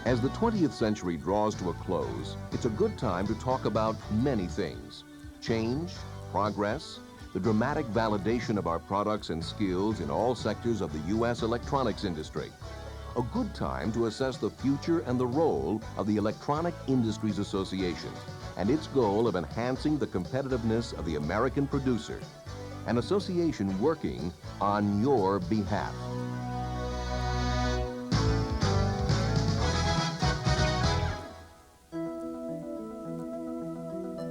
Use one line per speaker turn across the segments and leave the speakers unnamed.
As the 20th century draws to a close, it's a good time to talk about many things. Change, progress, the dramatic validation of our products and skills in all sectors of the U.S. electronics industry. A good time to assess the future and the role of the Electronic Industries Association and its goal of enhancing the competitiveness of the American producer. An association working on your behalf.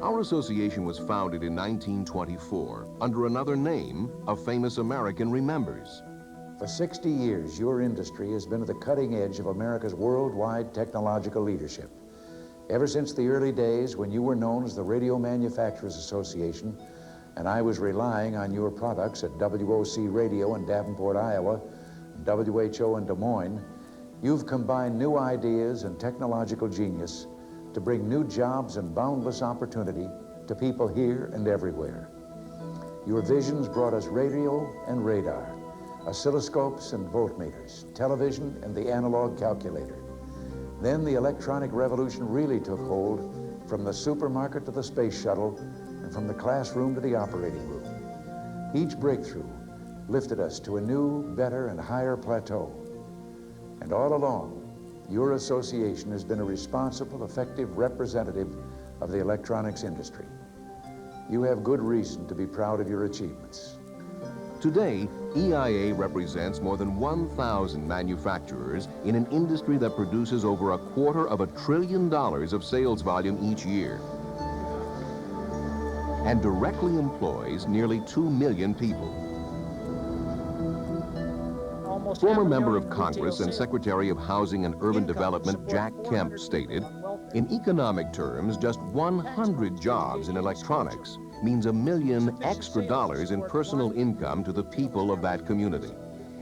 Our association was founded in 1924 under another name a famous American remembers.
For 60 years, your industry has been at the cutting edge of America's worldwide technological leadership. Ever since the early days when you were known as the Radio Manufacturers Association, and I was relying on your products at WOC Radio in Davenport, Iowa, and WHO in Des Moines, you've combined new ideas and technological genius to bring new jobs and boundless opportunity to people here and everywhere. Your visions brought us radio and radar, oscilloscopes and voltmeters, television and the analog calculator. Then the electronic revolution really took hold, from the supermarket to the space shuttle, and from the classroom to the operating room. Each breakthrough lifted us to a new, better, and higher plateau. And all along, your association has been a responsible, effective representative of the electronics industry. You have good reason to be proud of your achievements.
Today, EIA represents more than 1,000 manufacturers in an industry that produces over $250 billion of sales volume each year and directly employs nearly 2 million people. Former member of Congress and Secretary of Housing and Urban Development Jack Kemp stated, in economic terms, just 100 jobs in electronics means $1 million extra in personal income to the people of that community.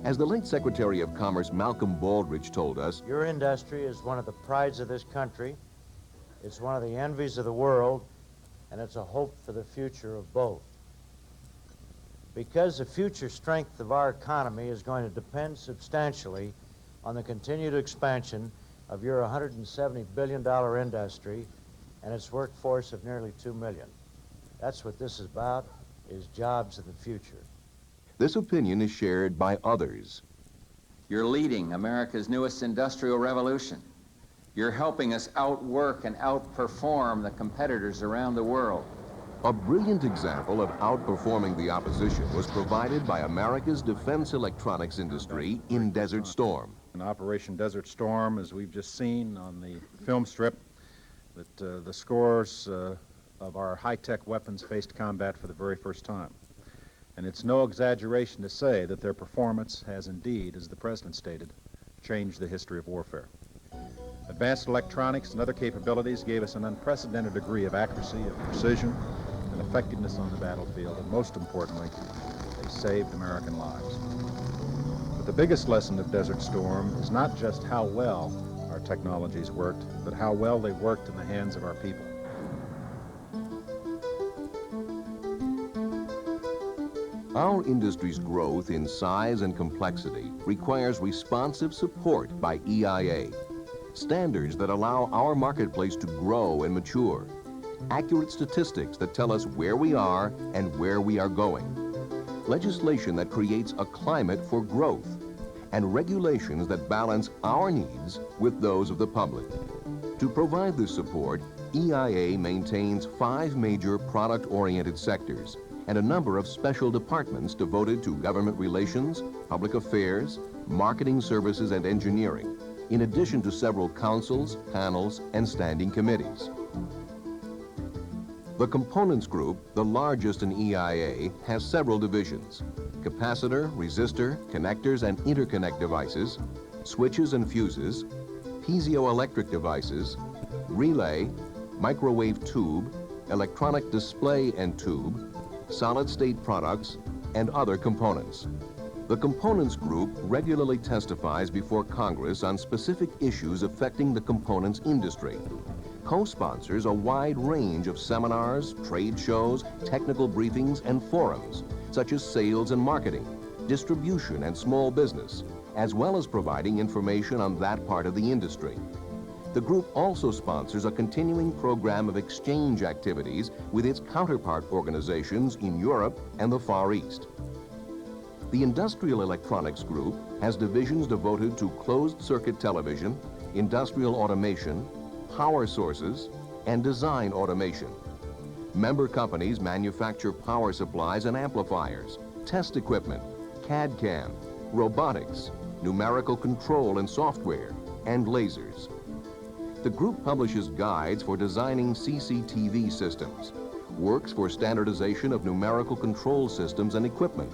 As the late Secretary of Commerce Malcolm Baldrige told us,
your industry is one of the prides of this country, it's one of the envies of the world, and it's a hope for the future of both. Because the future strength of our economy is going to depend substantially on the continued expansion of your $170 billion industry and its workforce of nearly 2 million. That's what this is about, is jobs of the future.
This opinion is shared by others.
You're leading America's newest industrial revolution. You're helping us outwork and outperform the competitors around the world.
A brilliant example of outperforming the opposition was provided by America's defense electronics industry in Desert Storm.
In Operation Desert Storm, as we've just seen on the film strip, that the scores of our high-tech weapons faced combat for the very first time. And it's no exaggeration to say that their performance has indeed, as the President stated, changed the history of warfare. Advanced electronics and other capabilities gave us an unprecedented degree of accuracy, of precision, and effectiveness on the battlefield, and most importantly, they saved American lives. But the biggest lesson of Desert Storm is not just how well our technologies worked, but how well they worked in the hands of our people.
Our industry's growth in size and complexity requires responsive support by EIA. Standards that allow our marketplace to grow and mature. Accurate statistics that tell us where we are and where we are going. Legislation that creates a climate for growth. And regulations that balance our needs with those of the public. To provide this support, EIA maintains 5 major product-oriented sectors and a number of special departments devoted to government relations, public affairs, marketing services, and engineering, in addition to several councils, panels, and standing committees. The Components Group, the largest in EIA, has several divisions: capacitor, resistor, connectors and interconnect devices, switches and fuses, piezoelectric devices, relay, microwave tube, electronic display and tube, solid-state products, and other components. The Components Group regularly testifies before Congress on specific issues affecting the components industry. Co-sponsors a wide range of seminars, trade shows, technical briefings, and forums, such as sales and marketing, distribution and small business, as well as providing information on that part of the industry. The group also sponsors a continuing program of exchange activities with its counterpart organizations in Europe and the Far East. The Industrial Electronics Group has divisions devoted to closed-circuit television, industrial automation, power sources, and design automation. Member companies manufacture power supplies and amplifiers, test equipment, CAD/CAM, robotics, numerical control and software, and lasers. The group publishes guides for designing CCTV systems, works for standardization of numerical control systems and equipment,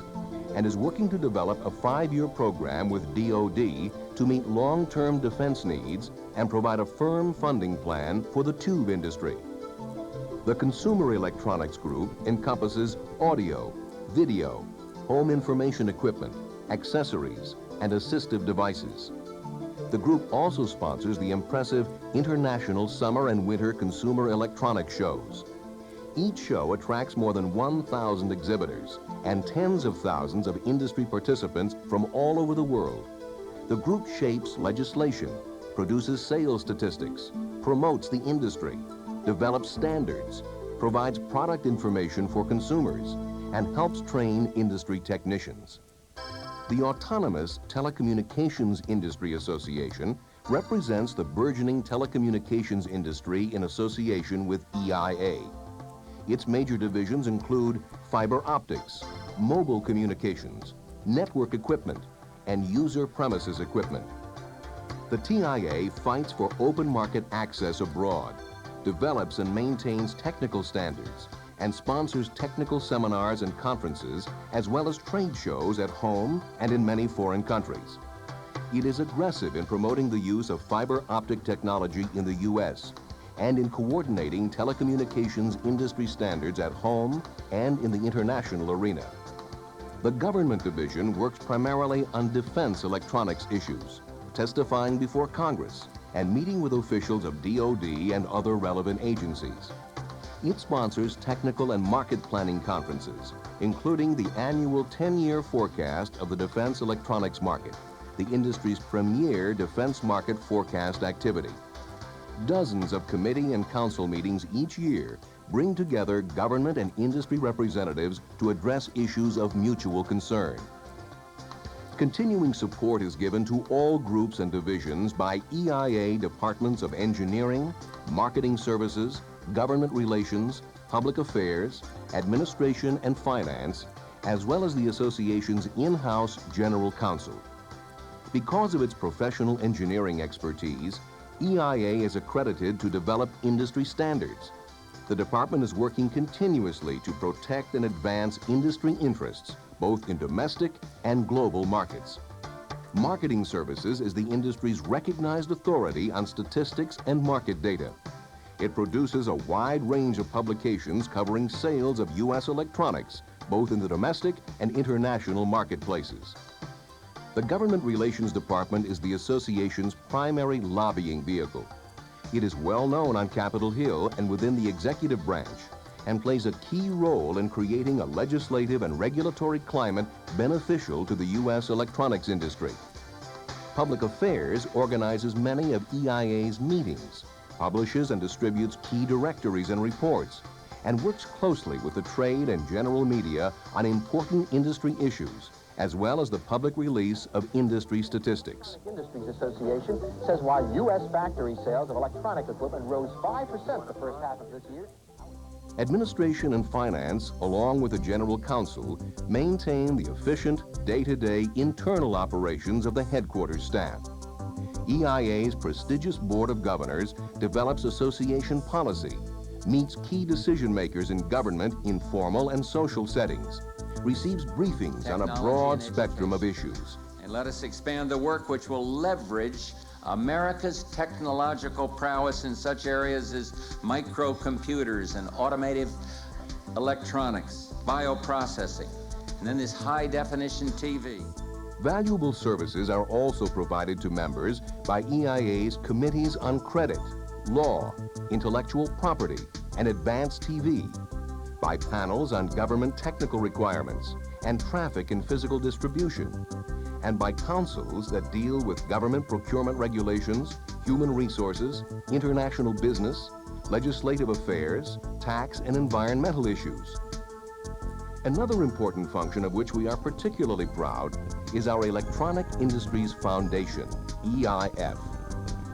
and is working to develop a 5-year program with DoD to meet long-term defense needs and provide a firm funding plan for the tube industry. The Consumer Electronics Group encompasses audio, video, home information equipment, accessories, and assistive devices. The group also sponsors the impressive International Summer and Winter Consumer Electronics Shows. Each show attracts more than 1,000 exhibitors and tens of thousands of industry participants from all over the world. The group shapes legislation, produces sales statistics, promotes the industry, develops standards, provides product information for consumers, and helps train industry technicians. The Autonomous Telecommunications Industry Association represents the burgeoning telecommunications industry in association with EIA. Its major divisions include fiber optics, mobile communications, network equipment, and user premises equipment. The TIA fights for open market access abroad, develops and maintains technical standards, and sponsors technical seminars and conferences, as well as trade shows at home and in many foreign countries. It is aggressive in promoting the use of fiber optic technology in the U.S. and in coordinating telecommunications industry standards at home and in the international arena. The Government Division works primarily on defense electronics issues, testifying before Congress and meeting with officials of DoD and other relevant agencies. It sponsors technical and market planning conferences, including the annual 10-year forecast of the defense electronics market, the industry's premier defense market forecast activity. Dozens of committee and council meetings each year bring together government and industry representatives to address issues of mutual concern. Continuing support is given to all groups and divisions by EIA departments of engineering, marketing services, government relations, public affairs, administration and finance, as well as the association's in-house general counsel. Because of its professional engineering expertise, EIA is accredited to develop industry standards. The department is working continuously to protect and advance industry interests, both in domestic and global markets. Marketing Services is the industry's recognized authority on statistics and market data. It produces a wide range of publications covering sales of U.S. electronics, both in the domestic and international marketplaces. The Government Relations Department is the association's primary lobbying vehicle. It is well known on Capitol Hill and within the executive branch, and plays a key role in creating a legislative and regulatory climate beneficial to the U.S. electronics industry. Public Affairs organizes many of EIA's meetings, publishes and distributes key directories and reports, and works closely with the trade and general media on important industry issues, as well as the public release of industry statistics.
Industries Association says while U.S. factory sales of electronic equipment rose 5% the first half of this year.
Administration and finance, along with the General Counsel, maintain the efficient, day-to-day internal operations of the headquarters staff. EIA's prestigious Board of Governors develops association policy, meets key decision makers in government in formal and social settings, receives briefings on a broad spectrum of issues.
And let us expand the work which will leverage America's technological prowess in such areas as microcomputers and automotive electronics, bioprocessing, and then this high-definition TV.
Valuable services are also provided to members by EIA's Committees on Credit, Law, Intellectual Property, and Advanced TV, by panels on government technical requirements and traffic and physical distribution, and by councils that deal with government procurement regulations, human resources, international business, legislative affairs, tax and environmental issues. Another important function of which we are particularly proud is our Electronic Industries Foundation, EIF.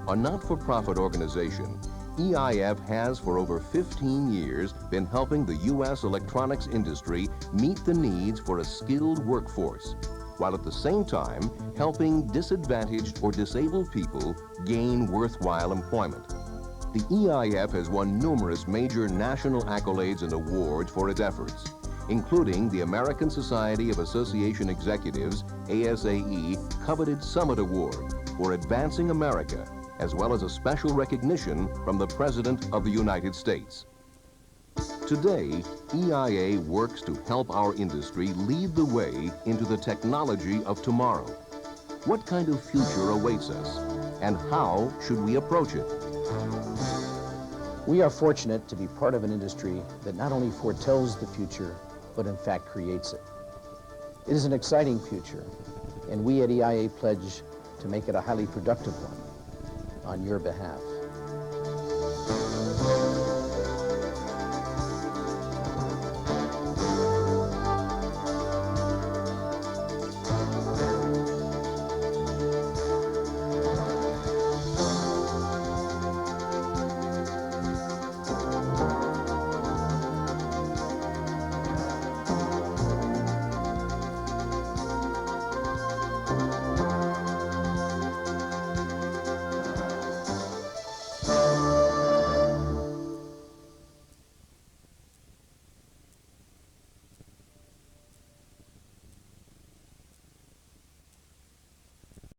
A not-for-profit organization, EIF has for over 15 years been helping the U.S. electronics industry meet the needs for a skilled workforce, while at the same time helping disadvantaged or disabled people gain worthwhile employment. The EIF has won numerous major national accolades and awards for its efforts, including the American Society of Association Executives, ASAE, coveted Summit Award for advancing America, as well as a special recognition from the President of the United States. Today, EIA works to help our industry lead the way into the technology of tomorrow. What kind of future awaits us, and how should we approach it?
We are fortunate to be part of an industry that not only foretells the future, but in fact creates it. It is an exciting future, and we at EIA pledge to make it a highly productive one on your behalf.